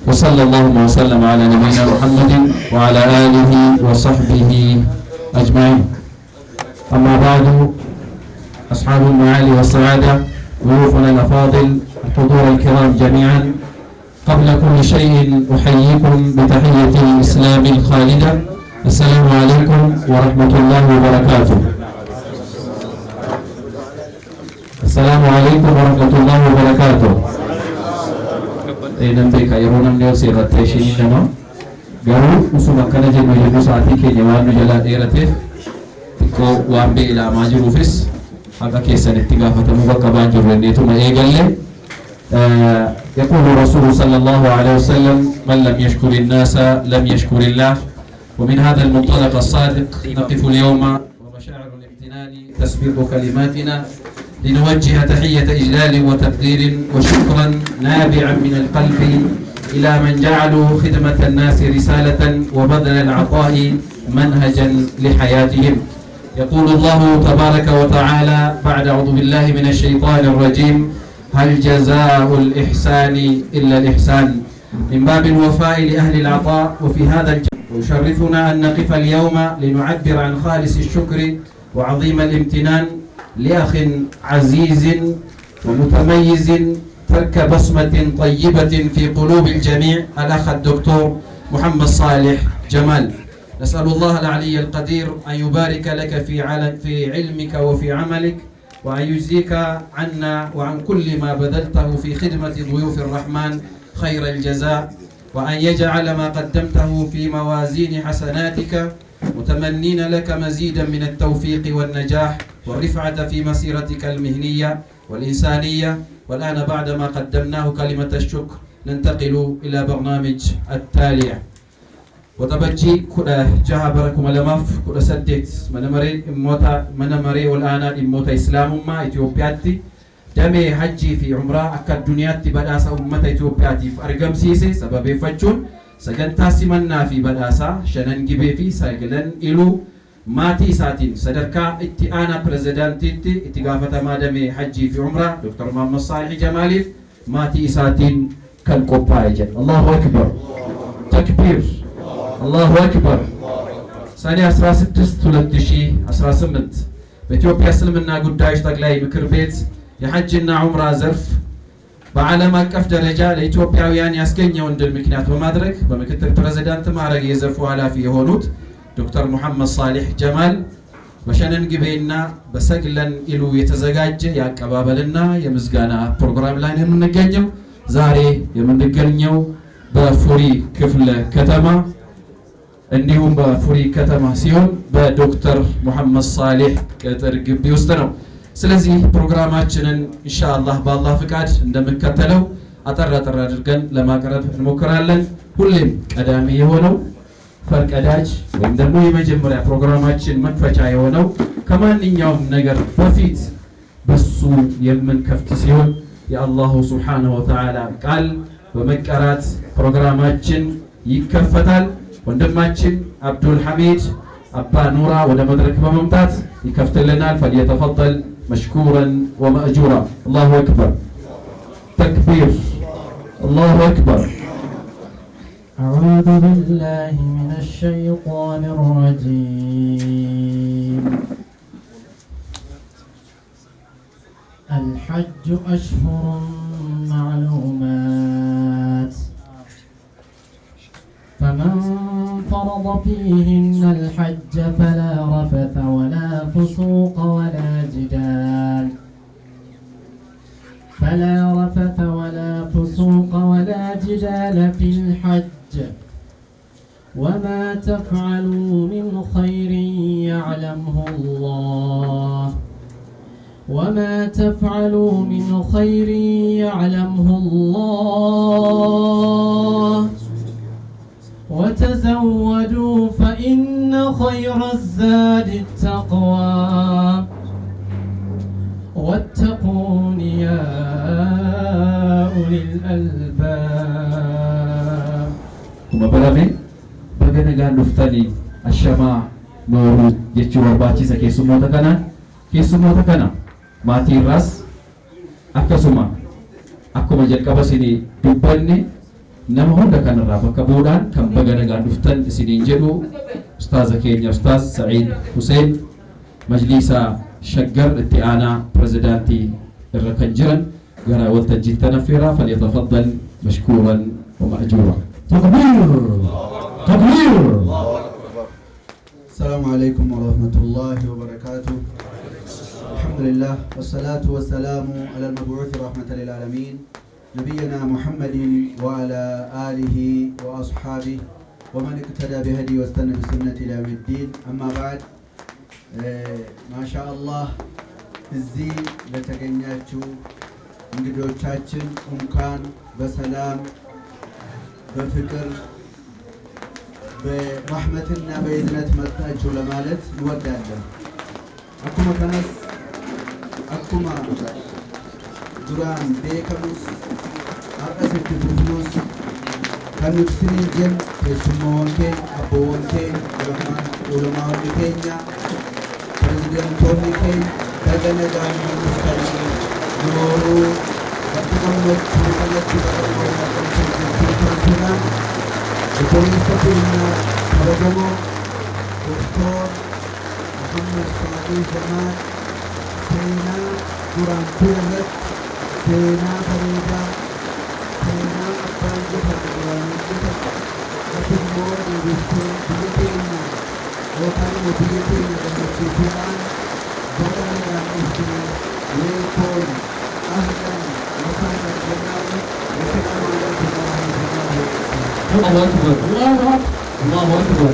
وصلى الله وسلم على نبينا محمد وعلى آله وصحبه أجمعين. أما بعد، أصحاب المعالي والسعادة، ضيوفنا الأفاضل، الحضور الكرام جميعا، قبل كل شيء أحييكم بتحية الإسلام الخالدة. السلام عليكم ورحمة الله وبركاته. السلام عليكم ورحمة الله وبركاته. Namni yeroo namni ol seerrattee isheen nama garuu usuma akkana jennu yeroo sa'aatii keenya waan nu jalaa dheerateef xiqqoo waan beelaamaa jiruufis haqa keessanitti gaafatamuu bakka baan jirru indeetuma eegalle. يقول الرسول صلى الله عليه وسلم: من لم يشكر الناس لم يشكر الله. ومن هذا المنطلق الصادق نقف اليوم ومشاعر الامتنان تسبق كلماتنا لنوجه تحية إجلال وتقدير وشكرا نابعا من القلب إلى من جعلوا خدمة الناس رسالة وبذل العطاء منهجا لحياتهم. يقول الله تبارك وتعالى بعد: أعوذ بالله من الشيطان الرجيم: هل جزاء الإحسان إلا الإحسان. من باب الوفاء لأهل العطاء. وفي هذا يشرفنا أن نقف اليوم لنعبر عن خالص الشكر وعظيم الامتنان لأخ عزيز ومتميز ترك بصمة طيبة في قلوب الجميع، الأخ الدكتور محمد صالح جمال. نسأل الله العلي القدير أن يبارك لك في علمك وفي عملك، وأن يجزيك عنا وعن كل ما بذلته في خدمة ضيوف الرحمن خير الجزاء، وأن يجعل ما قدمته في موازين حسناتك، متمنين لك مزيدا من التوفيق والنجاح والرفعة في مسيرتك المهنية والإنسانية. والآن بعدما قدمناه كلمة الشكر ننتقل إلى برنامج التالي. وتبجي كل جهة بركم لمف كل سدت من مري والآن إموتا إسلام ما إثيوبياتي دمي حجي في عمره أكد الدنيا بدأسا أمة إثيوبياتي فأرقم سيسي سبب فجون سجن تاسمنا في بدأسا شنن جبي في سجلن إلو ماتي ساتين صدركا اتئانا بريزيدنتي اتقافة مادمي حجي في عمره دكتور محمد صالح جمالي ماتي ساتين كان كوبايجن. الله أكبر، تكبير، الله أكبر. سنة 16/2018 بإثيوبيا سلمنا قداش تقلاي مكر بيت يحجنا عمره زرف بعالم أكف درجة لإثيوبياويان ياسكنيا وندل مكنيات ومدرك بمكتب بريزيدنت مارق يزرفوا على في هونوت دكتور محمد صالح جمال بشانن جبينا بسجلن إلو يتزجاج يا كبابلنا يا مزجانا برنامج لاين من الجنيو زاري يمن الجنيو بفوري كفل كتما النيوم بفوري كتما سيون بدكتور محمد صالح كترجب بيوستنو. سلزي برنامجنا إن شاء الله بالله فكاد عندما كتلو أترى درجن لما قرب المكرالن كلهم أدامي هونو فرق أداج وعندما يمجمع برنامجنا مكفجع هونو كمان اليوم نجر بفيت بسو يمن كفتسيون يا الله سبحانه وتعالى قال ومكرات برنامجنا يكفتال وندمجن عبد الحميد أبا نورا ودمدرك بممتاز يكفتل لنا فليتفضل مشكورا ومأجورا. الله أكبر، تكبير، الله أكبر. أعوذ بالله من الشيطان الرجيم. الحج أشهر معلومات، فمن فرض فيهن الحج فلا رفث ولا فسوق ولا جدال في الحج. وما تفعلوا من خير يعلمه الله وتزودوا فإن خير الزاد التقوى واتقون يا أولي الألباب. ثم برامي بغنا غان نفتني الشماء نور يجوا برباچيسا keessummoota kana maatiin raas akkasuma akkuma jalqaba isin dubbanne nama hunda kanarraa bakka bu'uudhaan kan baga nagaan dhuftan isiniin jedhu ustaaza keenya ustaaz Sa'iid Hussein majlisa shaggar itti aanaa pirezidaantii irra kan jiran gara waltajjiitti tanafeera falyatafaddal mashkuuran wa ma'juura. تكبير السلام عليكم ورحمة الله وبركاته. الحمد لله والصلاة والسلام على المبعوث رحمة للعالمين نبينا محمد وعلى آله وأصحابه ومن اقتدى بهدي واستنى بسنة إلى يوم الدين. أما بعد ما شاء الله الزي لتقنياتشو እንግዶቻችን እንኳን በሰላም በፍቅር በረህመትና በእዝነት መጣችሁ ለማለት እንወዳለን። አኩማ ከነስ አኩማ ዱራን ቤከሙስ አቀስት ቡፍኑስ ከኑክስኒን ጀም ተስሞንቴ አቦንቴ ዑለማውን ኬኛ ፕሬዝዳንቶን ኬኝ ተገነጋን ሙስከሪ ኖሩ በተቀመጡ ተቀመጡ ተቀመጡ الكونيستينا ترجمه دكتور محمد صادق جمال سينا قرآن كورت سينا فريدا سينا أبان جفت قرآن جفت لكن مور يبستين بيتينا وكان مبيتينا بمشيطان بدل رأيستين ويكون أهلا وسهلا جمال وسلام عليكم ورحمة الله وبركاته. الله أكبر الله أكبر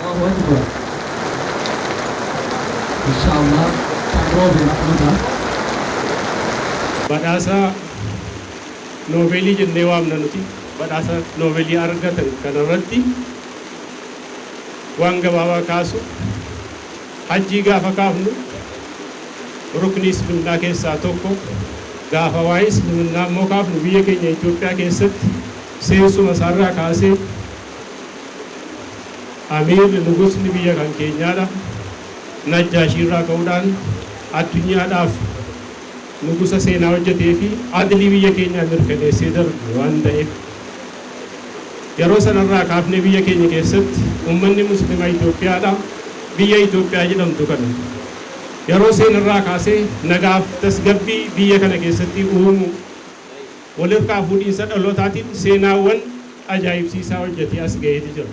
الله أكبر إن شاء الله تقرب رحمتها badhaasa noobeelii jennee waamna nuti badhaasa noobeelii argatan kanarratti waan gabaabaa kaasu hajjii gaafa kaafnu ruknii islaamaa keessaa tokko gaafa waa'ee islaamaa immoo kaafnu biyya keenya Itoophiyaa keessatti seensuma isaarraa kaasee amiirri nugusni biyya kan keenyaadha najjaashiirraa ka'uudhaan addunyaadhaaf nugusa seenaa hojjetee fi adilii biyya keenyaa mirkaneessee darbe waan ta'eef yeroo sanarraa kaafnee biyya keenya keessatti uummanni muslimaa Itoophiyaadha biyya Itoophiyaa jedhamtu kana yeroo seenarraa kaasee nagaaf tasgabbii biyya kana keessatti uumu walirraa fuudhiinsa dhalootaatiin seenaawwan ajaa'ibsiisaa hojjetee as ga'eeti jira.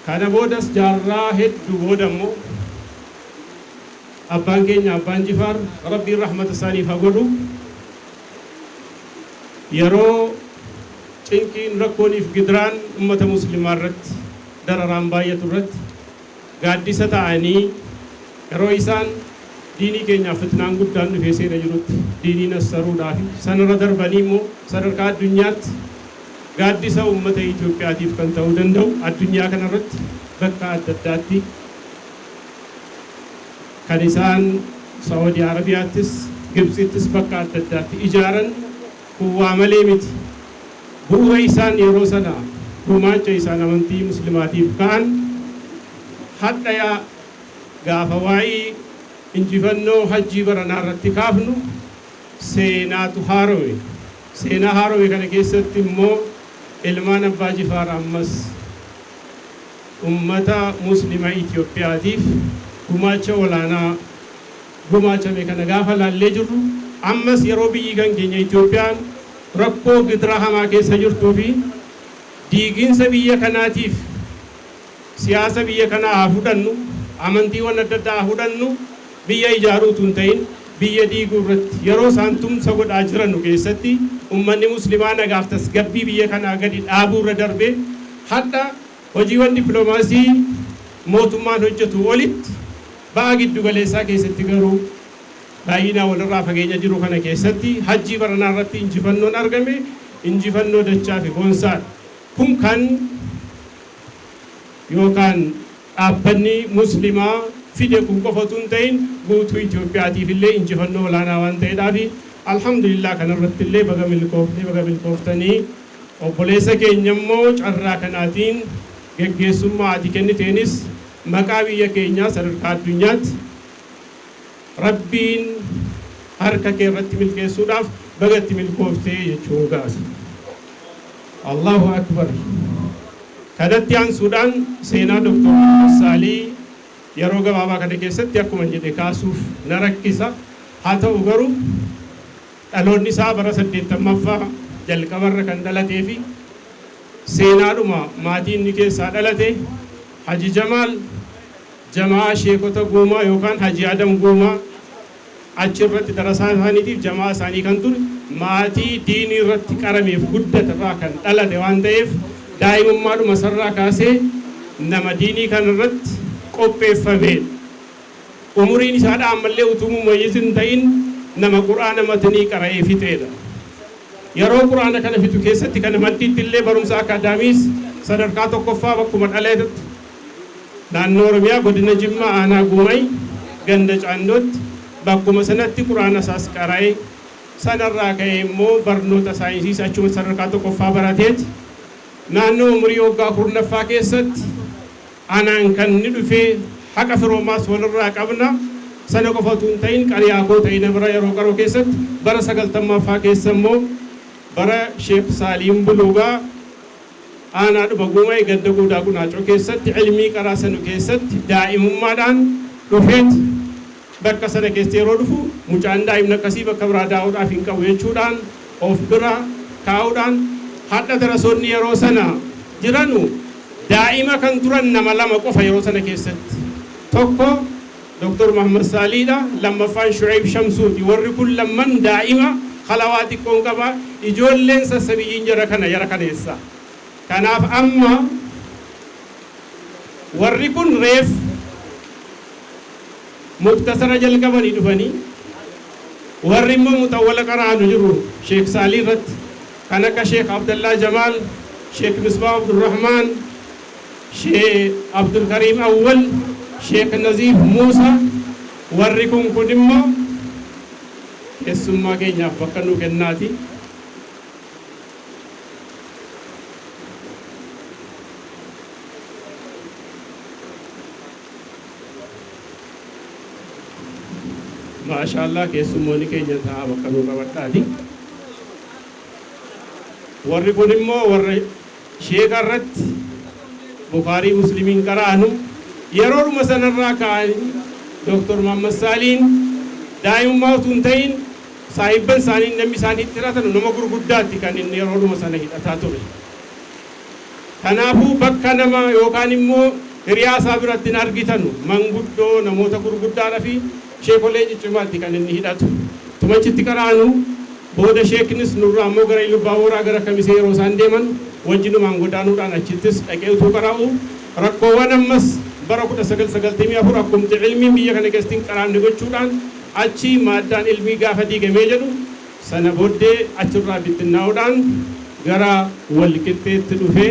Kana boodas jaarraa hedduu booda immoo abbaan keenya abbaan Jifaar rabbiin rahmata isaaniif haa godhu yeroo cinqiin rakkooniif gidiraan ummata muslimaa irratti dararaan baay'atu irratti gaaddisa ta'anii yeroo isaan diinii keenyaaf fitnaan guddaan dhufee seena jirutti diinii nassaruudhaaf sanarra darbanii immoo sadarkaa addunyaatti gaaddisa uummata Itoophiyaatiif kan ta'uu danda'u addunyaa kanarratti bakka adda addaatti kan isaan Saudi Arabiyaattis Gibxittis bakka adda addaatti ijaaran kuwaa malee miti bu'uura isaan yeroo sana gumaacha isaan amantii muslimaatiif ka'an hadha gaafa waa'ee injifannoo hajjii baranaa irratti kaafnu seenaatu haarowe seenaa haarowe kana keessatti immoo ilmaan abbaa Jifaar ammas ummata muslima Itoophiyaatiif gumaacha olaanaa gumaachame kana gaafa laallee jirru ammas yeroo biyyi kan keenya Itoophiyaan rakkoo gidira hamaa keessa jirtuu fi diiginsa biyya kanaatiif siyaasa biyya kanaa haa fudhannu amantiiwwan adda addaa haa fudhannu biyya ijaaruutu hin ta'in biyya diiguu irratti yeroo isaan tumsa godhaa jiran keessatti ummanni muslimaa nagaaf tasgabbii biyya kanaa gadi dhaabuu irra darbee hadha hojiiwwan dippiloomaasii mootummaan hojjetu olitti ba'a giddu galeessaa keessatti garuu baay'inaa walirraa fageenya jiru kana keessatti hajjii baranaa irratti injifannoon argame injifannoo dachaa fi boonsaadha. Kun kan yookaan dhaabbanni muslimaa fide kun qofatu hin ta'in guutuu Itoophiyaatiif illee injifannoo olaanaa waan ta'eedhaaf alhamdulillah kanarratti illee baga milkooftanii obboleessa keenya immoo carraa kanaatiin geggeessummaa ati kenniteenis maqaa biyya keenyaa sadarkaa addunyaatti rabbiin harka kee irratti milkeessuudhaaf bagatti milkooftee jechuu gaasa. Allahu akbar. Kanatti aansuudhaan seenaa Dr. Saalii yeroo gabaabaa kana keessatti akkuma jedhe kaasuuf na rakkisa. Haa ta'u garuu dhaloonni isaa bara 80ffaa jalqabarra kan dhalatee fi seenaadhuma maatii inni keessaa dhalate Haji Jamaal jamaa sheekota Guumaa yookaan Haji Adam Guumaa achirratti darasaa isaaniitiif jamaa isaanii kan ture maatii diinii irratti qarameef guddaterraa kan dhalate waan ta'eef daa'imummaadhuma sarraa kaasee nama diinii kan irratti qopheeffame. Umuriin isaadha ammallee utuu mumayyiz hin ta'in nama quraana matanii qara'ee fixeedha. Yeroo quraana kana fixu keessatti kana maddiitti illee barumsa akaadaamiis sadarkaa tokkoffaa bakkuma dhaleetti naannoo Oromiyaa godina Jimmaa aanaa Guumay ganda Caandootti bakkuma sanatti quraana isaas qara'ee sanarraa ka'ee immoo barnoota saayinsiis achuma sadarkaa tokkoffaa barateeti. Naannoo umurii waggaa 10ffaa keessatti anaan kan ni dhufee haqa firoomaas walirraa qabna sana qofa utuu hin ta'in qariyaakoo ta'ina bira yeroo qaroo keessatti bara 90ffaa keessa immoo bara Sheekh Saaliim Buluugaa aanaa dhuma Guumay ganda Goodaa Gunaacoo keessatti ilmii qaraa sanu keessatti daa'imummaadhaan dhufeet bakka sana keessa yeroo dhufu mucaan daa'imna akkasii bakka biraa daa'uudhaaf hin qabu jechuudhaan of bira kaa'uudhaan hadha darasoonni yeroo sana jiranu daa'ima kan turan nama lama qofa yeroo sana keessatti. Tokko Dr. Muhammad Saaliidha, lammaffaan Shu'aib Shamsuuti. Warri kun lamman daa'ima khalawaa xiqqoon qaba. Ijoolleen sassabiyyiin jara kaneessa. Kanaaf amma warri kun reef muktasara jalqabanii dhufanii warri immoo mutawwala qaraanu jiru Sheekh Saalii irratti kan akka Sheekh Abdullah Jamaal, Sheekh Misbah Abdurrahman, Sheekh Abdul Karim Awwal, Sheekh Naziif Muusa warri kun immoo keessummaa keenyaaf bakka nuu kennaati. Maashaallah keessummoonni keenya ta'a bakka nuu qabadhaati. Warri kun immoo warra sheeka irratti Bukaarii Muslimiin qara'anu yeroodhuma sanarraa ka'anii Dr. Muhammad Saaliin daa'imummaa utuu hin ta'in saahibban isaanii namni isaanii itti hidhatan nama gurguddaatti kan inni yeroodhuma sana hidhataa ture. Kanaafuu bakka nama yookaan immoo hiriyaa isaa biratti hin argitanu manguddoo namoota gurguddaadhaa fi sheekolee ciccimaatti kan inni hidhatu. Tumachitti qara'anu booda sheeknis nurraa ammoo gara Ilubbaaboraa gara Kamisee yeroo isaan deeman wajjinumaan godaanuudhaan achittis dhaqee utuu qara'u rakkoowwan ammas bara 1994 akkumti ilmiin biyya kana keessatti qaraamne gochuudhaan achi maaddaan ilmii gaafa diigamee jedhu sana booddee achirraa bittinnaa'uudhaan gara walqixxeetti dhufee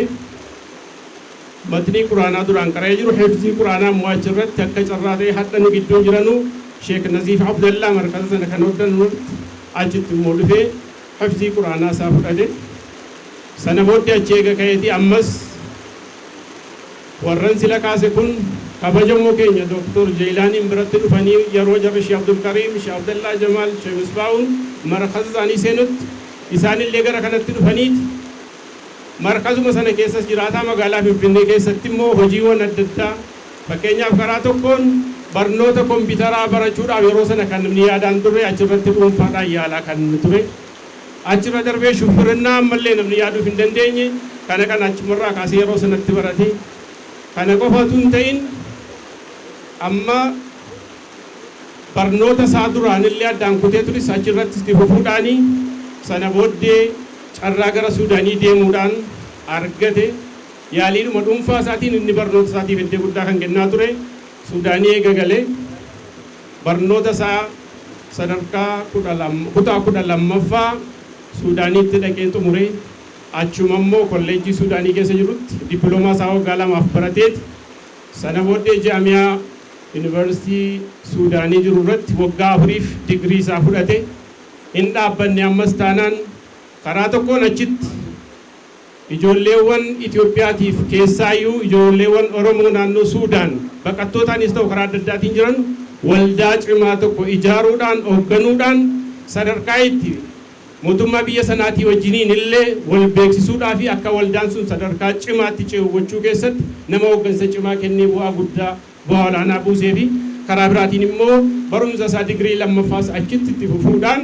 matnii quraanaa duraan qara'ee jiru hifzii quraanaa immoo achirratti akka carraa ta'e hadha nu gidduu jiranu Sheekh Naziif Abdallaa markaza sana kan hodhanu achitti immoo dhufee hifzii quraanaa isaa fudhate sana booddee achi eega ka'eeti ammas warran sila kaase kun kabajamoo keenya Dr. Jeylaaniin biratti dhufanii yeroo jarri Sheekh Abdul Karim, Sheekh Abdullah Jamaal, Sheekh Misbaa'uun markaza isaanii seenutti isaanillee gara kanatti dhufaniiti markazuma sana keessas jiraataa magaalaa Finfinnee keessatti immoo hojiiwwan adda addaa fakkeenyaaf karaa tokkoon barnoota kompiitaraa barachuudhaaf yeroo sana kan namni yaadaan ture achirratti dhuunfaadhaan yaalaa kan ture achirra darbee shufurinnaa ammallee namni yaaduuf hin dandeenye kana kan achumarraa kaasee yeroo sanatti barate kana qofatu hin ta'in amma barnoota isaa duraanillee addaan kutee turis achirrattis itti fufuudhaanii sana booddee carraa gara Suudaanii deemuudhaan argate yaaliidhuma dhuunfaa isaatiin inni barnoota isaatiif iddoo guddaa kan kennaa ture Suudaanii eega galee barnoota isaa sadarkaa 12ffaa Suudaaniitti dhaqee xumure achuma immoo kolleejjii Suudaanii keessa jirutti dippiloomaa isaa waggaa 2 barateeti sana booddee jaamiyaa yuunivarsiitii Suudaanii jiru irratti waggaa 4 digirii isaa fudhate hin dhaabbanne ammas taanaan karaa tokkoon achitti ijoolleewwan Itoophiyaatiif keessaayyuu ijoolleewwan Oromoo naannoo Suudaan baqattootaanis ta'u karaa adda addaatiin jiran waldaa cimaa tokko ijaaruudhaan hoogganuudhaan sadarkaa itti mootummaa biyya sanaatii wajjiniin illee wal beeksisuudhaa fi akka waldaan sun sadarkaa cimaatti ce'u gochuu keessatti nama hooggansa cimaa kennee bu'aa guddaa bu'aa olaanaa buusee fi karaa biraatiin immoo barumsa isaa digirii lammaffaas achitti itti fufuudhaan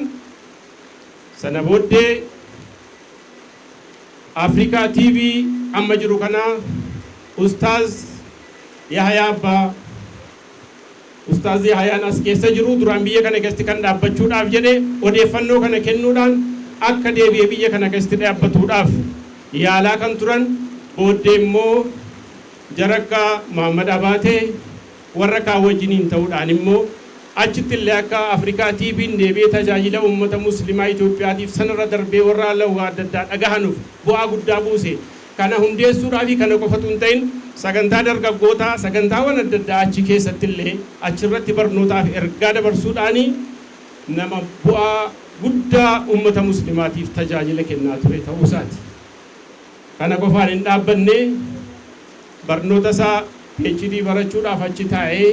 sana booddee Afrikaa TV amma jiru kana Ustaaz Yahyaa Abbaa Ustaaz Yahyaan as keessa jiru duraan biyya kana keessatti kan dhaabbachuudhaaf jedhe odeeffannoo kana kennuudhaan akka deebi'ee biyya kana keessatti dhaabbatuudhaaf yaalaa kan turan booddee immoo jarakka Muhammad Abaatee warra kaan wajjiniin ta'uudhaan immoo achitti illee akka Afrikaa TV'n deebi'ee tajaajila uummata muslimaa Itoophiyaatiif sanarra darbee warra lawwaa adda addaa dhagahanuuf bu'aa guddaa buuse kana hundeessuudhaa fi kana qofatu hin ta'in sagantaa dargaggootaa sagantaawwan adda addaa achi keessatti illee achirratti barnootaaf ergaa dabarsuudhaan nama bu'aa guddaa uummata muslimaatiif tajaajila kennaa ture ta'uu isaati. Kana qofaan hin dhaabbanne barnoota isaa PhD barachuudhaaf achi taa'ee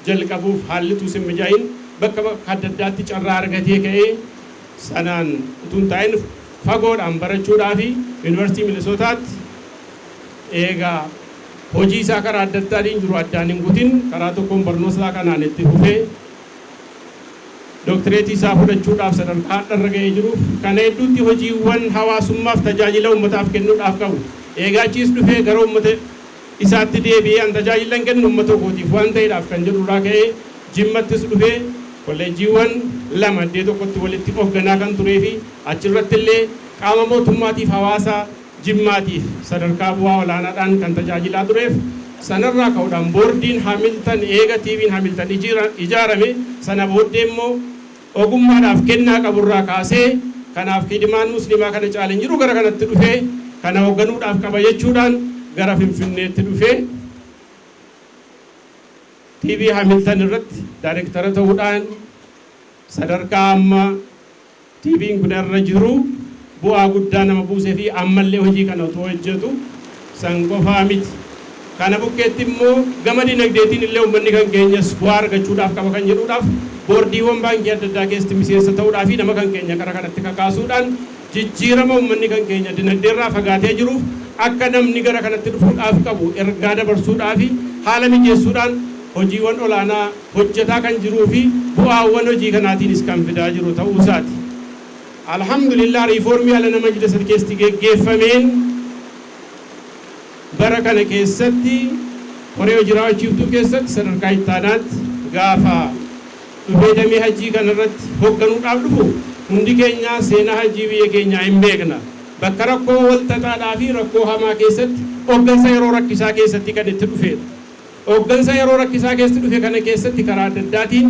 jalqabuuf haalli tuusin mijaa'in bakka adda addaatti carraa argatee ka'ee sanaan utuun taa'in fagoodhaan barachuudhaa fi Yuunivarsiitii Minisootaatti eegaa hojii isaa karaa adda addaatiin jiru addaan hin gutin karaa tokkoon barnoota isaa kanaan itti fufee dooktireetii isaa fudhachuudhaaf sadarkaa har'a ga'ee jiruuf kana hedduutti hojiiwwan hawaasummaaf tajaajila uummataaf kennuudhaaf qabu eegaa achiis dhufee gara uummata isaatti deebi'ee an tajaajila kennu uummata kootiif waan ta'eedhaaf kan jedhurraa ka'ee Jimmattis dhufee kolleejjiiwwan lama iddoo tokkotti walitti hoogganaa kan turee fi achirratti illee qaama mootummaatiif hawaasa Jimmaatiif sadarkaa bu'aa olaanaadhaan kan tajaajilaa tureef sanarraa ka'uudhaan boordiin Hamilton eega TV'n Hamilton ijaarame sana booddee immoo ogummaadhaaf kennaa qaburraa kaasee kanaaf hidimaan muslimaa kana caaleen jiru gara kanatti dhufee kana hoogganuudhaaf qaba jechuudhaan gara Finfinneetti dhufee TV Hamilton irratti daayirektara ta'uudhaan sadarkaa amma TV'n kun irra jiru bu'aa guddaa nama buusee fi ammallee hojii kana otoo hojjetu san qofaa miti. Kana bukkeetti immoo gama dinagdeetiin illee uummanni kan keenyas bu'aa argachuudhaaf qaba kan jedhuudhaaf boordiiwwan baankii adda addaa keessatti miseensa ta'uudhaa fi nama kan keenya karaa kanatti kakaasuudhaan jijjiirama uummanni kan keenya dinagdeerraa fagaatee jiruuf akka namni gara kanatti dhufuudhaaf qabu ergaa dabarsuudhaa fi haala mijeessuudhaan hojiiwwan olaanaa hojjetaa kan jiruu fi bu'aawwan hojii kanaatiinis kan fidaa jiru ta'uu isaati. Alhamdulillah riifoormii ala nama majlisa keessatti geggeeffameen bara kana keessatti koree hojii raawwachiiftuu keessatti sadarkaa ittaanaatti gaafa dhufee damee hajjii kanarratti hoogganuudhaaf dhufu hundi keenya seenaa hajjii biyya keenyaa hin beekna. Bakka rakkoo walxaxaadhaa fi rakkoo hamaa keessatti hooggansa yeroo rakkisaa keessatti kan itti dhufedha. Hooggansa yeroo rakkisaa keessatti dhufe kana keessatti karaa adda addaatiin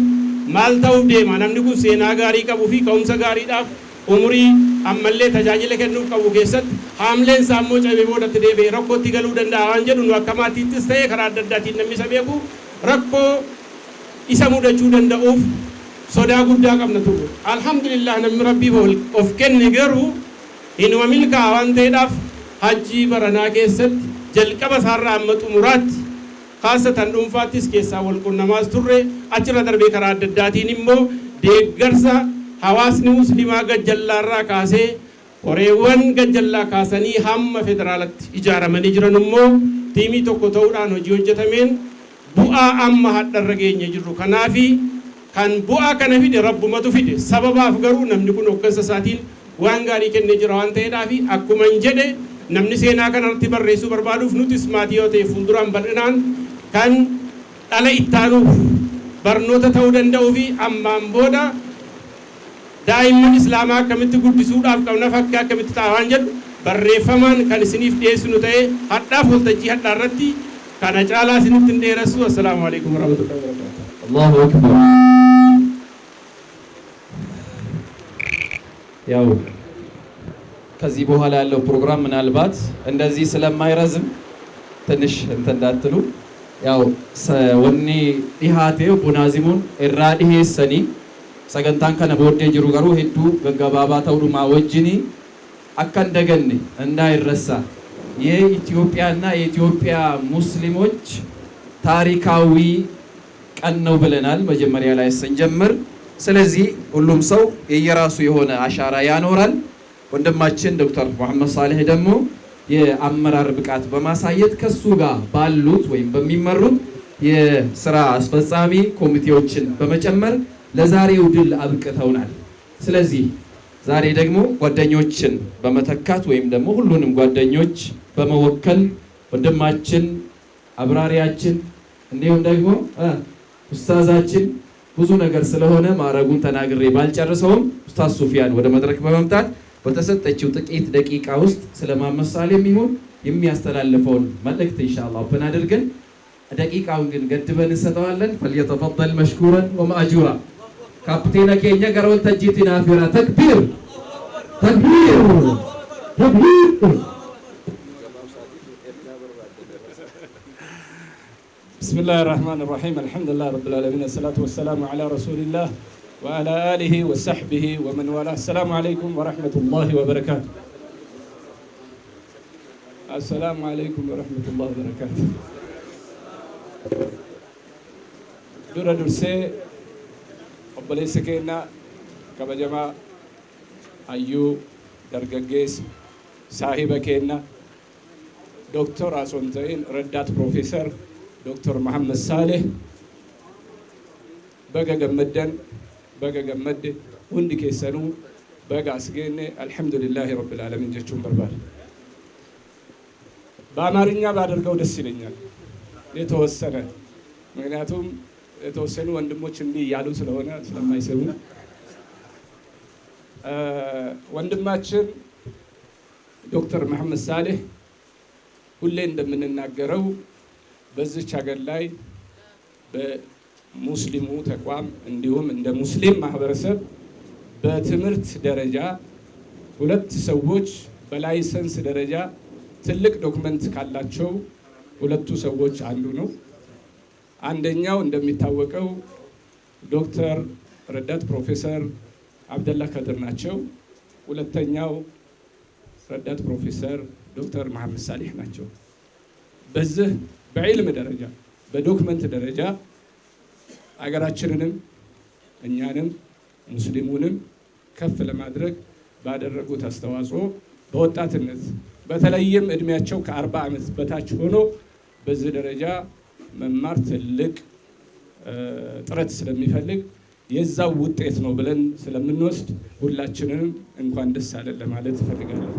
maal ta'uuf deema namni kun seenaa gaarii qabuu fi ka'umsa gaariidhaaf umurii ammallee tajaajila kennuuf qabu keessatti haamleen isaa immoo cabee boodatti deebi'ee rakkootti galuu danda'a waan jedhu nu akka maatiittis ta'ee karaa adda addaatiin namni isa beeku rakkoo isa mudachuu danda'uuf sodaa guddaa qabna turre. Alhamdulillah namni rabbiif of kenne garuu inuma milkaa'aa waan ta'eedhaaf hajjii baranaa keessatti jalqaba isaarraa amma xumuraatti khaasatan dhuunfaattis keessaa wal qunnamaas turre achirra darbee karaa adda addaatiin immoo deeggarsa hawaasni muslimaa gajjallaarraa kaasee koreewwan gajjallaa kaasanii hamma federaalatti ijaaramanii jiran immoo tiimii tokko ta'uudhaan hojii hojjetameen bu'aa amma hadharra geenye jirru kanaafi kan bu'aa kana fide rabbumatu fide sababaaf garuu namni kun hooggansa isaatiin waan gaarii kennee jira waan ta'eedhaafi akkuma hin jedhe namni seenaa kanarratti barreessuu barbaaduuf nutis maatii yoo ta'e fuulduraan bal'inaan kan dhala ittaanuuf barnoota ta'uu danda'uu fi ammaan booda daa'imman islaamaa akkamitti guddisuudhaaf qabna fakkii akkamitti ta'a waan jedhu barreeffamaan kan isiniif dhiyeessinu ta'ee hadhaaf waltajjii hadhaa irratti kana caalaa isinitti hin dheeressu. Assalaamu alaikum warahmatullahi wabarakatuh. Allahu akbar. ያው ከዚህ በኋላ ያለው ፕሮግራም ምናልባት እንደዚህ ስለማይረዝም ትንሽ እንትን እንዳትሉ ያው ወኒ ዲሃቴ ቡናዚሙን ኢራዲሄ ሰኒ ሰገንታን ከነ ቦዴ ጅሩ ገሩ ሄዱ ገገባባ ተውዱማ ወጅኒ አከን ደገኒ እንዳይረሳ የኢትዮጵያና የኢትዮጵያ ሙስሊሞች ታሪካዊ ቀን ነው ብለናል መጀመሪያ ላይ ስንጀምር። ስለዚህ ሁሉም ሰው የየራሱ የሆነ አሻራ ያኖራል። ወንድማችን ዶክተር መሐመድ ሳሊህ ደግሞ የአመራር ብቃት በማሳየት ከሱ ጋር ባሉት ወይም በሚመሩት የስራ አስፈጻሚ ኮሚቴዎችን በመጨመር ለዛሬው ድል አብቅተውናል። ስለዚህ ዛሬ ደግሞ ጓደኞችን በመተካት ወይም ደግሞ ሁሉንም ጓደኞች በመወከል ወንድማችን አብራሪያችን እንዲሁም ደግሞ ኡስታዛችን ብዙ ነገር ስለሆነ ማረጉን ተናግሬ ባልጨርሰውም ኡስታዝ ሱፊያን ወደ መድረክ በመምጣት በተሰጠችው ጥቂት ደቂቃ ውስጥ ስለመሐመድ ሳሊህ የሚሆን የሚያስተላልፈውን መልእክት ኢንሻአላህ ኦፕን አድርገን ደቂቃውን ግን ገድበን እንሰጠዋለን። فليتفضل مشكورا ومأجورا ካፕቴን ከኛ ገረወል ተጂቲና ፊራ ተክቢር ተክቢር ተክቢር بسم الله الرحمن الرحيم الحمد لله رب العالمين الصلاة والسلام على رسول الله وعلى آله وصحبه ومن والاه السلام عليكم ورحمة الله وبركاته السلام عليكم ورحمة الله وبركاته دورا درسي قبلي سكينا كبجما أيو درجاجيس صاحب كينا دكتور أسونتين ردات بروفيسور دكتور محمد صالح بقى جمد وندي كيسانو بقى أسجيني الحمد لله رب العالمين جتشون بربار بأمارينيا بعد الجودة السنية لتوسنا معناتهم توسنوا وندموا شندي يالو سلونا سلام ما يسوون وندماتشن دكتور محمد صالح كلين دمنا الناجرو በዚህ ሀገር ላይ በሙስሊሙ ተቋም እንዲሁም እንደ ሙስሊም ማህበረሰብ በትምህርት ደረጃ ሁለት ሰዎች በላይሰንስ ደረጃ ትልቅ ዶክመንት ካላቸው ሁለቱ ሰዎች አንዱ ነው። አንደኛው እንደሚታወቀው ዶክተር ረዳት ፕሮፌሰር አብደላ ከድር ናቸው። ሁለተኛው ረዳት ፕሮፌሰር ዶክተር መሐመድ ሳሊህ ናቸው። በዚህ በዕልም ደረጃ በዶክመንት ደረጃ አገራችንንም እኛንም ሙስሊሙንም ከፍ ለማድረግ ባደረጉት አስተዋጽኦ በወጣትነት በተለይም እድሜያቸው ከ40 ዓመት በታች ሆኖ በዚህ ደረጃ መማር ትልቅ ጥረት ስለሚፈልግ የዛው ውጤት ነው ብለን ስለምንወስድ ሁላችንም እንኳን ደስ አለን ለማለት እፈልጋለሁ።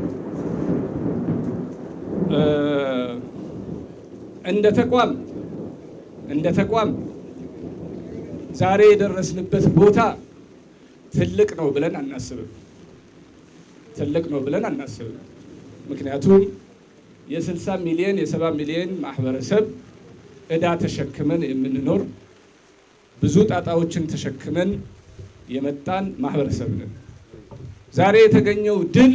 እንደ ተቋም ዛሬ የደረስንበት ቦታ ትልቅ ነው ብለን አናስብም። ምክንያቱም የ60 ሚሊዮን የ70 ሚሊዮን ማህበረሰብ እዳ ተሸክመን የምንኖር ብዙ ጣጣዎችን ተሸክመን የመጣን ማህበረሰብ ነን። ዛሬ የተገኘው ድል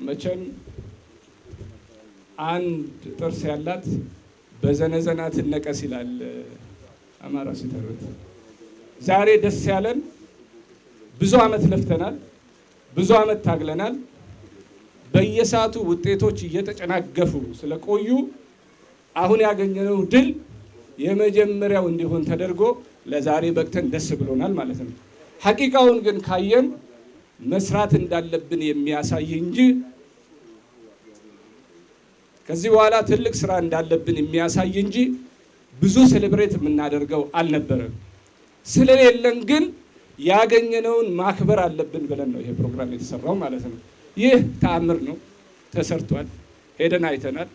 መቼም አንድ ጥርስ ያላት በዘነዘና ትነቀስ ይላል አማራ ሲተርት። ዛሬ ደስ ያለን ብዙ አመት ለፍተናል፣ ብዙ አመት ታግለናል። በየሰዓቱ ውጤቶች እየተጨናገፉ ስለቆዩ አሁን ያገኘነው ድል የመጀመሪያው እንዲሆን ተደርጎ ለዛሬ በቅተን ደስ ብሎናል ማለት ነው። ሐቂቃውን ግን ካየን መስራት እንዳለብን የሚያሳይ እንጂ ከዚህ በኋላ ትልቅ ስራ እንዳለብን የሚያሳይ እንጂ ብዙ ሴሌብሬት የምናደርገው አልነበረም። ስለሌለን ግን ያገኘነውን ማክበር አለብን ብለን ነው ይሄ ፕሮግራም የተሰራው ማለት ነው። ይህ ተአምር ነው፣ ተሰርቷል፣ ሄደን አይተናል፣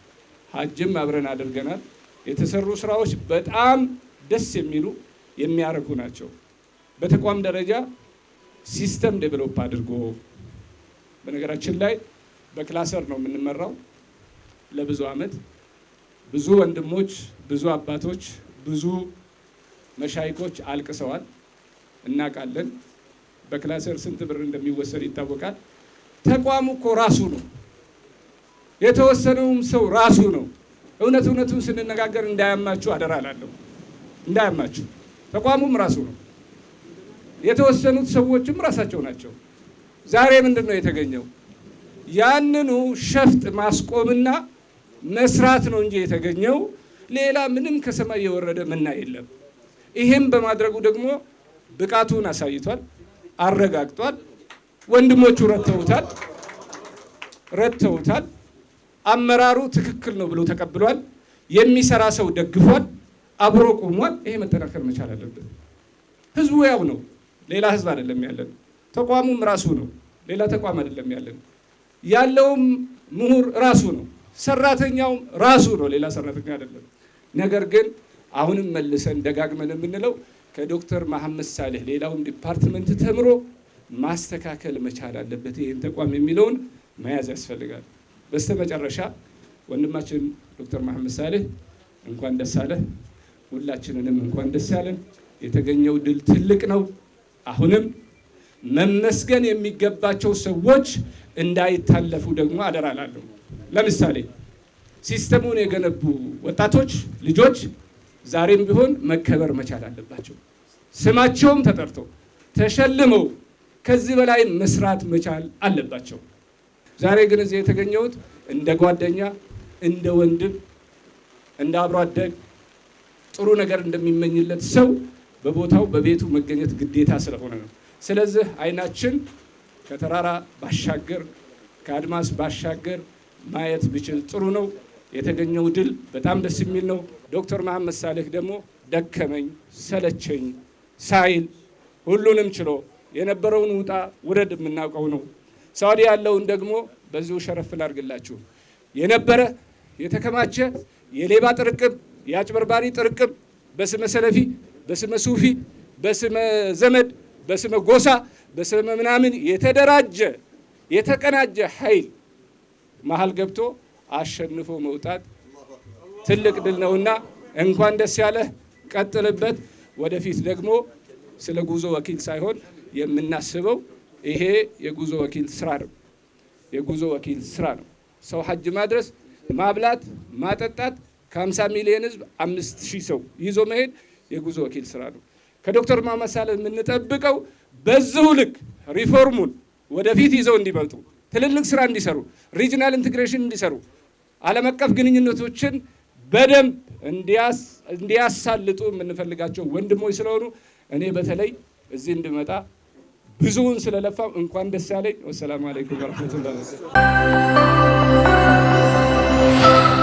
ሀጅም አብረን አድርገናል። የተሰሩ ስራዎች በጣም ደስ የሚሉ የሚያረኩ ናቸው። በተቋም ደረጃ ሲስተም ዴቨሎፕ አድርጎ በነገራችን ላይ በክላሰር ነው የምንመራው። ለብዙ አመት ብዙ ወንድሞች፣ ብዙ አባቶች፣ ብዙ መሻይኮች አልቅሰዋል፣ እናውቃለን። በክላሰር ስንት ብር እንደሚወሰድ ይታወቃል። ተቋሙ እኮ ራሱ ነው፣ የተወሰነውም ሰው ራሱ ነው። እውነቱን ስንነጋገር እንዳያማችሁ አደራ እላለሁ፣ እንዳያማችሁ። ተቋሙም ራሱ ነው፣ የተወሰኑት ሰዎችም ራሳቸው ናቸው። ዛሬ ምንድነው የተገኘው? ያንኑ ሸፍጥ ማስቆምና መስራት ነው እንጂ የተገኘው ሌላ ምንም ከሰማይ የወረደ ምና የለም። ይሄም በማድረጉ ደግሞ ብቃቱን አሳይቷል፣ አረጋግጧል። ወንድሞቹ ረድተውታል። አመራሩ ትክክል ነው ብሎ ተቀብሏል። የሚሰራ ሰው ደግፏል፣ አብሮ ቆሟል። ይሄ መጠናከር መቻል አለበት። ህዝቡ ያው ነው፣ ሌላ ህዝብ አይደለም ያለን። ተቋሙም ራሱ ነው፣ ሌላ ተቋም አይደለም ያለን። ያለውም ምሁር ራሱ ነው፣ ሰራተኛውም ራሱ ነው፣ ሌላ ሰራተኛ አይደለም። ነገር ግን አሁንም መልሰን ደጋግመን የምንለው ከዶክተር መሐመድ ሳሌህ ሌላውም ዲፓርትመንት ተምሮ ማስተካከል መቻል አለበት ይሄን ተቋም የሚለውን መያዝ ያስፈልጋል። በስተመጨረሻ ወንድማችን ዶክተር መሐመድ ሳሌህ እንኳን ደስ አለህ፣ ሁላችንንም እንኳን ደስ ያለን። የተገኘው ድል ትልቅ ነው። አሁንም መመስገን የሚገባቸው ሰዎች እንዳይታለፉ ደግሞ አደራላለሁ። ለምሳሌ ሲስተሙን የገነቡ ወጣቶች ልጆች ዛሬም ቢሆን መከበር መቻል አለባቸው። ስማቸውም ተጠርቶ ተሸልመው ከዚህ በላይ መስራት መቻል አለባቸው። ዛሬ ግን እዚህ የተገኘሁት እንደ ጓደኛ፣ እንደ ወንድም፣ እንደ አብሮ አደግ ጥሩ ነገር እንደሚመኝለት ሰው በቦታው በቤቱ መገኘት ግዴታ ስለሆነ ነው። ስለዚህ አይናችን ከተራራ ባሻገር ከአድማስ ባሻገር ማየት ቢችል ጥሩ ነው። የተገኘው ድል በጣም ደስ የሚል ነው። ዶክተር መሐመድ ሳሌህ ደግሞ ደከመኝ ሰለቸኝ ሳይል ሁሉንም ችሎ የነበረውን ውጣ ውረድ የምናውቀው ነው። ሳውዲ ያለውን ደግሞ በዚሁ ሸረፍ ላድርግላችሁ። የነበረ የተከማቸ የሌባ ጥርቅም፣ የአጭበርባሪ ጥርቅም በስመ ሰለፊ፣ በስመ ሱፊ፣ በስመ ዘመድ፣ በስመ ጎሳ፣ በስመ ምናምን የተደራጀ የተቀናጀ ኃይል መሀል ገብቶ አሸንፎ መውጣት ትልቅ ድል ነውና እንኳን ደስ ያለህ፣ ቀጥልበት። ወደፊት ደግሞ ስለ ጉዞ ወኪል ሳይሆን የምናስበው ይሄ የጉዞ ወኪል ስራ ነው። የጉዞ ወኪል ስራ ነው። ሰው ሐጅ ማድረስ፣ ማብላት፣ ማጠጣት ከ50 ሚሊዮን ህዝብ 5000 ሰው ይዞ መሄድ የጉዞ ወኪል ስራ ነው። ከዶክተር መሐመድ ሳሌህ የምንጠብቀው በዚሁ ልክ ሪፎርሙን ወደፊት ይዘው እንዲመጡ፣ ትልልቅ ስራ እንዲሰሩ፣ ሪጅናል ኢንቴግሬሽን እንዲሰሩ፣ ዓለም አቀፍ ግንኙነቶችን በደንብ እንዲያሳልጡ የምንፈልጋቸው ወንድሞች ስለሆኑ እኔ በተለይ እዚህ እንድመጣ ብዙውን ስለለፋው እንኳን ደስ ያለኝ። ወሰላሙ አለይኩም ወራህመቱላሂ ወበረካቱሁ።